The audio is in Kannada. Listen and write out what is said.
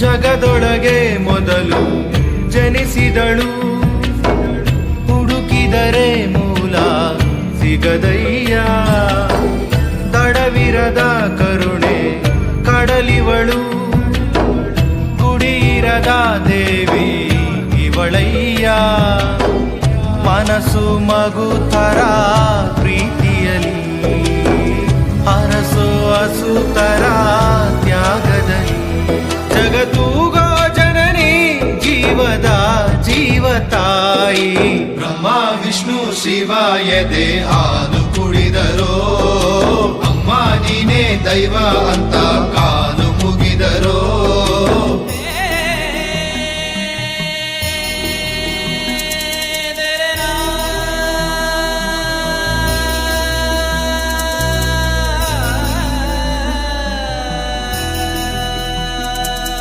ಜಗದೊಳಗೆ ಮೊದಲು ಜನಿಸಿದಳು, ಹುಡುಕಿದರೆ ಮೂಲ ಸಿಗದಯ್ಯ. ತಡವಿರದ ಕರುಣೆ ಕಡಲಿವಳು, ಗುಡಿಯಿರದ ದೇವಿ ಇವಳಯ್ಯ. ಮನಸ್ಸು ಮಗುತರ ಪ್ರೀತಿಯಲಿ, ಅರಸು ಹಸುತರ ತ್ಯಾಗದಲ್ಲಿ. ಜಗತ್ತೂಗೋ ಜನನಿ ಜೀವದ ಜೀವತಾಯಿ. ಬ್ರಹ್ಮ ವಿಷ್ಣು ಶಿವ ಎದೆ ಹಾಲು ಕುಡಿದರೋ, ಅಮ್ಮ ನೀನೇ ದೈವ ಅಂತ